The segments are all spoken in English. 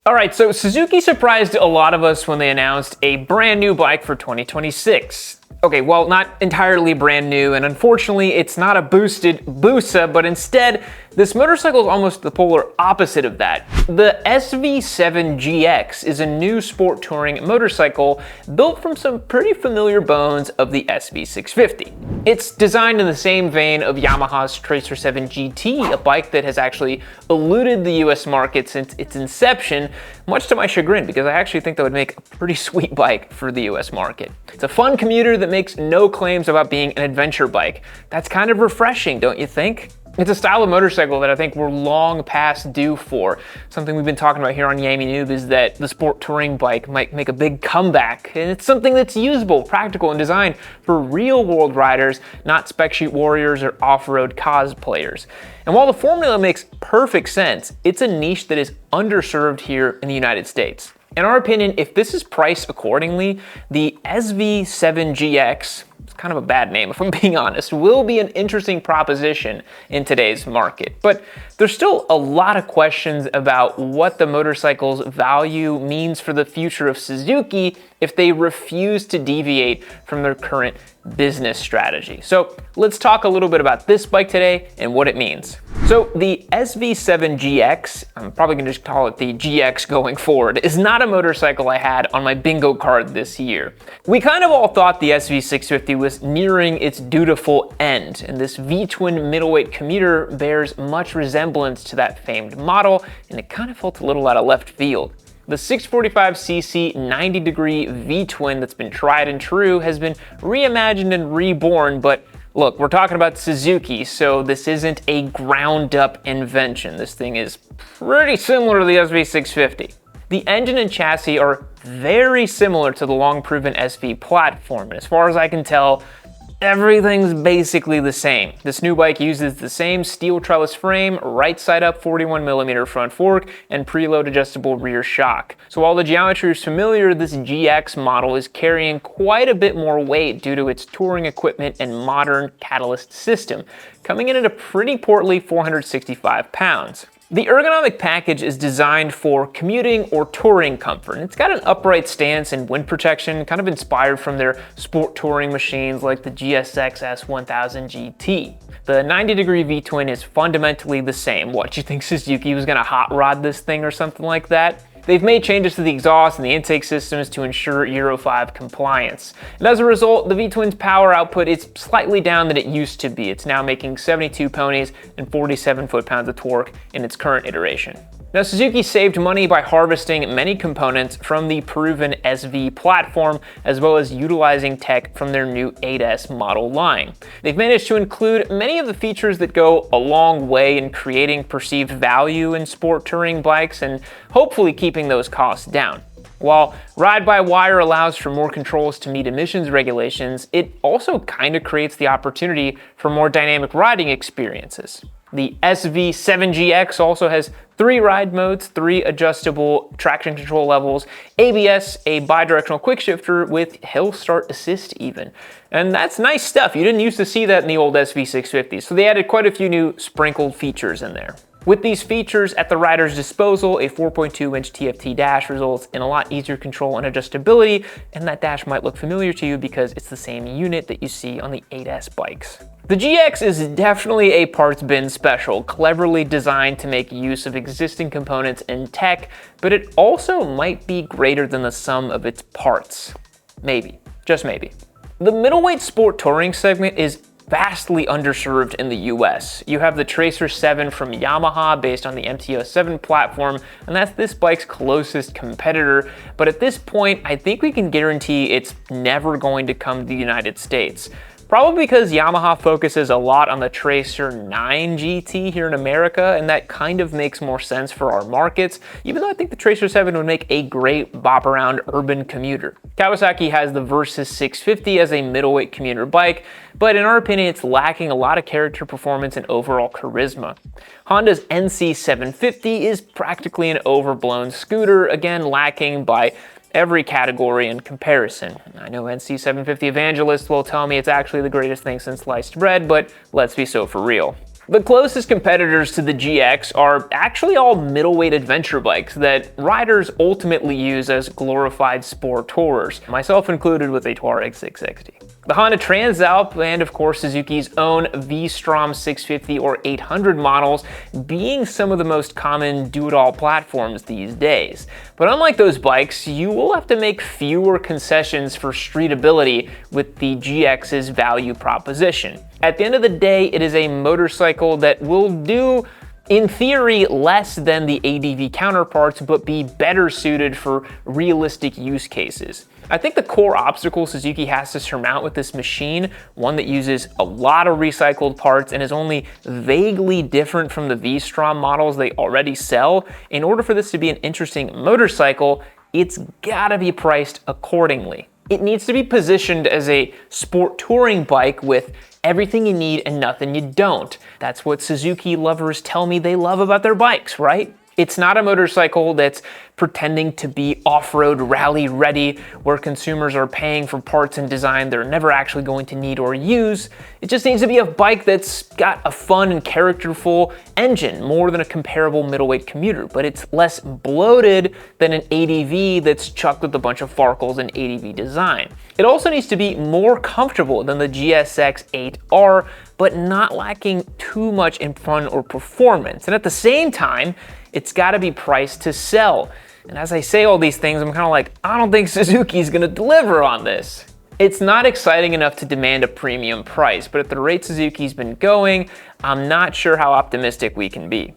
All right, so Suzuki surprised a lot of us when they announced a brand new bike for 2026. Okay, well, not entirely brand new, and unfortunately, it's not a boosted Busa, but instead, this motorcycle is almost the polar opposite of that. The SV-7GX is a new sport touring motorcycle built from some pretty familiar bones of the SV-650. It's designed in the same vein of Yamaha's Tracer 7 GT, a bike that has actually eluded the US market since its inception, much to my chagrin, because I actually think that would make a pretty sweet bike for the US market. It's a fun commuter that makes no claims about being an adventure bike. That's kind of refreshing, don't you think? It's a style of motorcycle that I think we're long past due for. Something we've been talking about here on Yami Noob is that the sport touring bike might make a big comeback, and it's something that's usable, practical, and designed for real-world riders, not spec sheet warriors or off-road cosplayers. And while the formula makes perfect sense, it's a niche that is underserved here in the United States. In our opinion, if this is priced accordingly, the SV-7GX, it's kind of a bad name if I'm being honest, will be an interesting proposition in today's market. But there's still a lot of questions about what the motorcycle's value means for the future of Suzuki if they refuse to deviate from their current business strategy. So let's talk a little bit about this bike today and what it means. So the SV-7GX, I'm probably gonna just call it the GX going forward, is not a motorcycle I had on my bingo card this year. We kind of all thought the SV-650 was nearing its dutiful end, and this V-twin middleweight commuter bears much resemblance to that famed model, and it kind of felt a little out of left field. The 645cc 90-degree V-twin that's been tried and true has been reimagined and reborn, but look, we're talking about Suzuki, so this isn't a ground-up invention. This thing is pretty similar to the SV-650. The engine and chassis are very similar to the long-proven SV platform, and as far as I can tell, everything's basically the same. This new bike uses the same steel trellis frame, right side up 41mm front fork, and preload adjustable rear shock. So while the geometry is familiar, this GX model is carrying quite a bit more weight due to its touring equipment and modern catalyst system, coming in at a pretty portly 465 pounds. The ergonomic package is designed for commuting or touring comfort, and it's got an upright stance and wind protection, kind of inspired from their sport touring machines like the GSX S1000 GT. The 90-degree V-twin is fundamentally the same. What, you think Suzuki was gonna hot rod this thing or something like that? They've made changes to the exhaust and the intake systems to ensure Euro 5 compliance. And as a result, the V-twin's power output is slightly down than it used to be. It's now making 72 ponies and 47 foot-pounds of torque in its current iteration. Now, Suzuki saved money by harvesting many components from the proven SV platform, as well as utilizing tech from their new 8S model line. They've managed to include many of the features that go a long way in creating perceived value in sport touring bikes and hopefully keeping those costs down. While ride-by-wire allows for more controls to meet emissions regulations, it also kind of creates the opportunity for more dynamic riding experiences. The SV-7GX also has 3 ride modes, 3 adjustable traction control levels, ABS, a bidirectional quick shifter with hill start assist even. And that's nice stuff. You didn't used to see that in the old SV-650, so they added quite a few new sprinkled features in there. With these features at the rider's disposal, a 4.2-inch TFT dash results in a lot easier control and adjustability, and that dash might look familiar to you because it's the same unit that you see on the 8S bikes. The GX is definitely a parts bin special, cleverly designed to make use of existing components and tech, but it also might be greater than the sum of its parts. Maybe, just maybe. The middleweight sport touring segment is vastly underserved in the US. You have the Tracer 7 from Yamaha based on the MTO7 platform, and that's this bike's closest competitor, but at this point, I think we can guarantee it's never going to come to the United States. Probably because Yamaha focuses a lot on the Tracer 9 GT here in America, and that kind of makes more sense for our markets, even though I think the Tracer 7 would make a great bop-around urban commuter. Kawasaki has the Versys 650 as a middleweight commuter bike, but in our opinion, it's lacking a lot of character, performance, and overall charisma. Honda's NC750 is practically an overblown scooter, again lacking by every category in comparison. I know NC750 evangelists will tell me it's actually the greatest thing since sliced bread, but let's be so for real. The closest competitors to the GX are actually all middleweight adventure bikes that riders ultimately use as glorified sport tourers, myself included with a Touareg 660. The Honda Transalp and of course Suzuki's own V-Strom 650 or 800 models being some of the most common do-it-all platforms these days. But unlike those bikes, you will have to make fewer concessions for streetability with the GX's value proposition. At the end of the day, it is a motorcycle that will do, in theory, less than the ADV counterparts, but be better suited for realistic use cases. I think the core obstacle Suzuki has to surmount with this machine, one that uses a lot of recycled parts and is only vaguely different from the V-Strom models they already sell, in order for this to be an interesting motorcycle, it's gotta be priced accordingly. It needs to be positioned as a sport touring bike with everything you need and nothing you don't. That's what Suzuki lovers tell me they love about their bikes, right? It's not a motorcycle that's pretending to be off-road rally ready, where consumers are paying for parts and design they're never actually going to need or use. It just needs to be a bike that's got a fun and characterful engine, more than a comparable middleweight commuter, but it's less bloated than an ADV that's chucked with a bunch of Farkles and ADV design. It also needs to be more comfortable than the GSX 8R, but not lacking too much in fun or performance. And at the same time, it's gotta be priced to sell. And as I say all these things, I'm kinda like, I don't think Suzuki's gonna deliver on this. It's not exciting enough to demand a premium price, but at the rate Suzuki's been going, I'm not sure how optimistic we can be.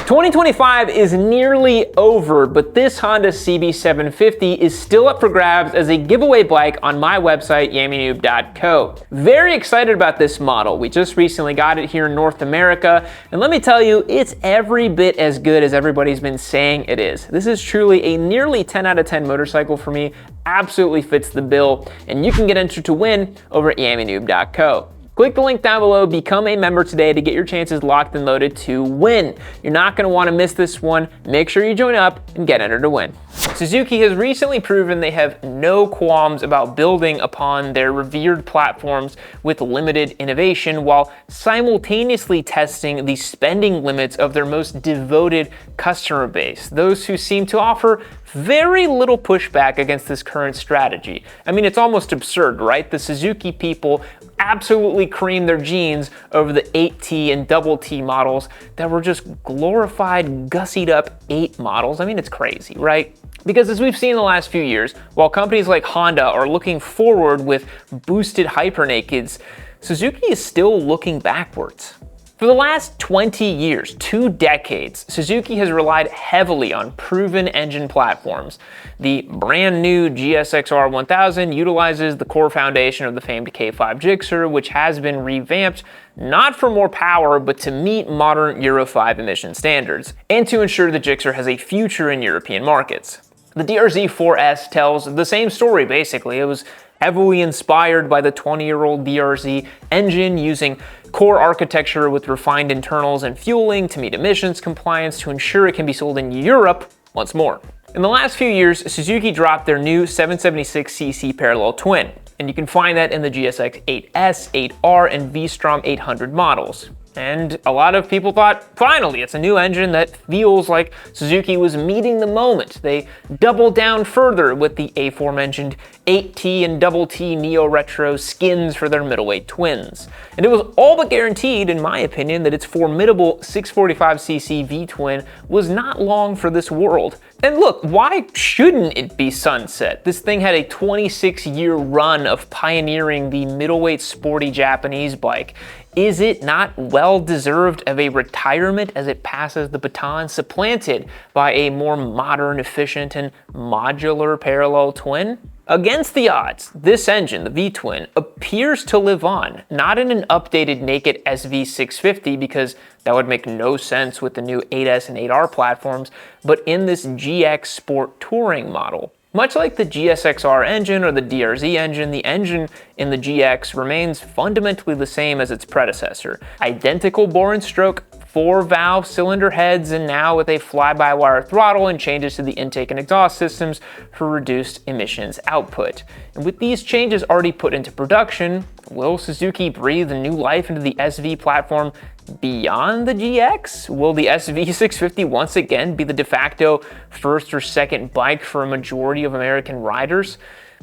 2025 is nearly over, but this Honda CB750 is still up for grabs as a giveaway bike on my website, yammynoob.co. Very excited about this model. We just recently got it here in North America, and let me tell you, it's every bit as good as everybody's been saying it is. This is truly a nearly 10 out of 10 motorcycle for me, absolutely fits the bill, and you can get entered to win over at yammynoob.co. Click the link down below, become a member today to get your chances locked and loaded to win. You're not gonna wanna miss this one. Make sure you join up and get entered to win. Suzuki has recently proven they have no qualms about building upon their revered platforms with limited innovation while simultaneously testing the spending limits of their most devoted customer base, those who seem to offer very little pushback against this current strategy. I mean, it's almost absurd, right? The Suzuki people absolutely creamed their jeans over the 8T and double T models that were just glorified, gussied up 8 models. I mean, it's crazy, right? Because as we've seen in the last few years, while companies like Honda are looking forward with boosted hypernakeds, Suzuki is still looking backwards. For the last 20 years, 2 decades, Suzuki has relied heavily on proven engine platforms. The brand new GSX-R 1000 utilizes the core foundation of the famed K5 Gixxer, which has been revamped not for more power, but to meet modern Euro 5 emission standards, and to ensure the Gixxer has a future in European markets. The DRZ 4S tells the same story, basically. It was heavily inspired by the 20-year-old DRZ engine, using core architecture with refined internals and fueling to meet emissions compliance to ensure it can be sold in Europe once more. In the last few years, Suzuki dropped their new 776cc parallel twin, and you can find that in the GSX 8S, 8R, and V-Strom 800 models. And a lot of people thought, finally, it's a new engine that feels like Suzuki was meeting the moment. They doubled down further with the aforementioned 8T and double T Neo Retro skins for their middleweight twins. And it was all but guaranteed, in my opinion, that its formidable 645cc V-twin was not long for this world. And look, why shouldn't it be sunset? This thing had a 26-year run of pioneering the middleweight sporty Japanese bike. Is it not well deserved of a retirement as it passes the baton, supplanted by a more modern, efficient, and modular parallel twin? Against the odds, this engine, the V-twin, appears to live on, not in an updated naked SV-650 because that would make no sense with the new 8S and 8R platforms, but in this GX Sport Touring model. Much like the GSX-R engine or the DRZ engine, the engine in the GX remains fundamentally the same as its predecessor. Identical bore and stroke, 4-valve cylinder heads, and now with a fly-by-wire throttle and changes to the intake and exhaust systems for reduced emissions output. And with these changes already put into production, will Suzuki breathe new life into the SV platform beyond the GX? Will the SV-650 once again be the de facto first or second bike for a majority of American riders,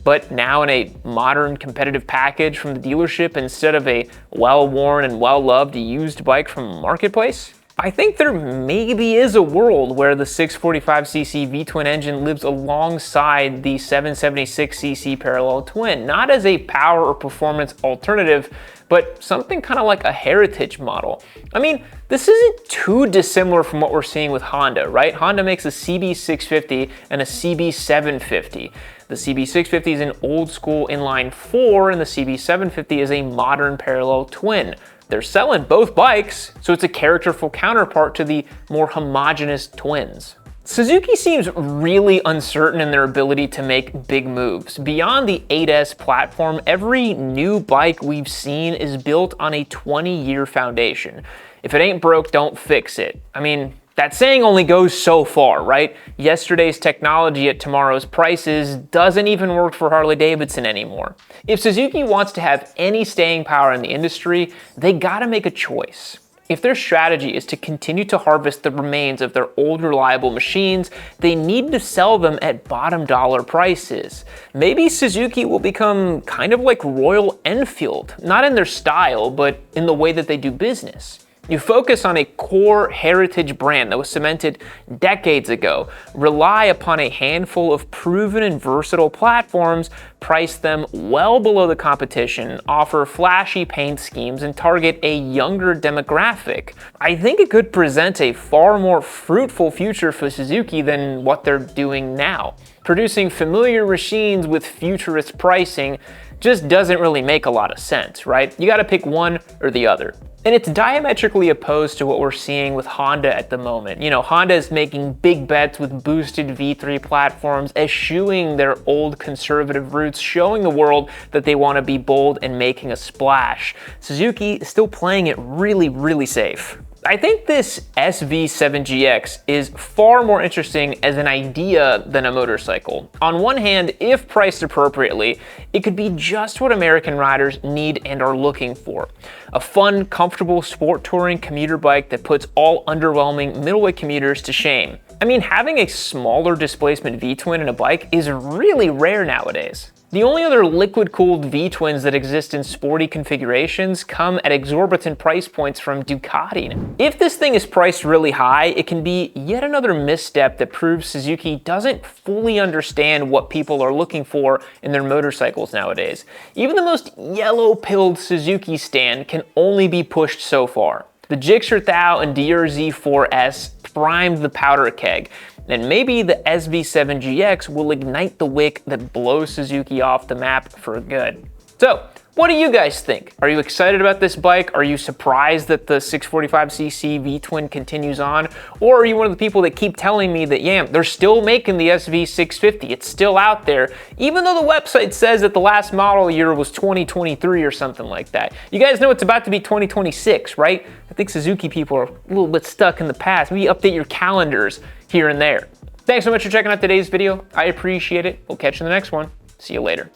but now in a modern competitive package from the dealership instead of a well-worn and well-loved used bike from a marketplace? I think there maybe is a world where the 645cc V-twin engine lives alongside the 776cc parallel twin, not as a power or performance alternative, but something kind of like a heritage model. I mean, this isn't too dissimilar from what we're seeing with Honda, right? Honda makes a CB650 and a CB750. The CB650 is an old school inline 4 and the CB750 is a modern parallel twin. They're selling both bikes, so it's a characterful counterpart to the more homogeneous twins. Suzuki seems really uncertain in their ability to make big moves. Beyond the 8S platform, every new bike we've seen is built on a 20-year foundation. If it ain't broke, don't fix it. I mean, that saying only goes so far, right? Yesterday's technology at tomorrow's prices doesn't even work for Harley-Davidson anymore. If Suzuki wants to have any staying power in the industry, they gotta make a choice. If their strategy is to continue to harvest the remains of their old reliable machines, they need to sell them at bottom dollar prices. Maybe Suzuki will become kind of like Royal Enfield, not in their style, but in the way that they do business. You focus on a core heritage brand that was cemented decades ago, rely upon a handful of proven and versatile platforms, price them well below the competition, offer flashy paint schemes, and target a younger demographic. I think it could present a far more fruitful future for Suzuki than what they're doing now. Producing familiar machines with futurist pricing just doesn't really make a lot of sense, right? You gotta pick one or the other. And it's diametrically opposed to what we're seeing with Honda at the moment. You know, Honda is making big bets with boosted V3 platforms, eschewing their old conservative roots, showing the world that they want to be bold and making a splash. Suzuki is still playing it really, really safe. I think this SV-7GX is far more interesting as an idea than a motorcycle. On one hand, if priced appropriately, it could be just what American riders need and are looking for. A fun, comfortable sport touring commuter bike that puts all underwhelming middleweight commuters to shame. I mean, having a smaller displacement V-twin in a bike is really rare nowadays. The only other liquid-cooled V-twins that exist in sporty configurations come at exorbitant price points from Ducati. If this thing is priced really high, it can be yet another misstep that proves Suzuki doesn't fully understand what people are looking for in their motorcycles nowadays. Even the most yellow-pilled Suzuki stand can only be pushed so far. The Gixxer Thou and DRZ4S primed the powder keg, and maybe the SV-7GX will ignite the wick that blows Suzuki off the map for good. So, what do you guys think? Are you excited about this bike? Are you surprised that the 645cc V-twin continues on? Or are you one of the people that keep telling me that, yeah, they're still making the SV-650, it's still out there, even though the website says that the last model year was 2023 or something like that. You guys know it's about to be 2026, right? I think Suzuki people are a little bit stuck in the past. Maybe update your calendars here and there. Thanks so much for checking out today's video. I appreciate it. We'll catch you in the next one. See you later.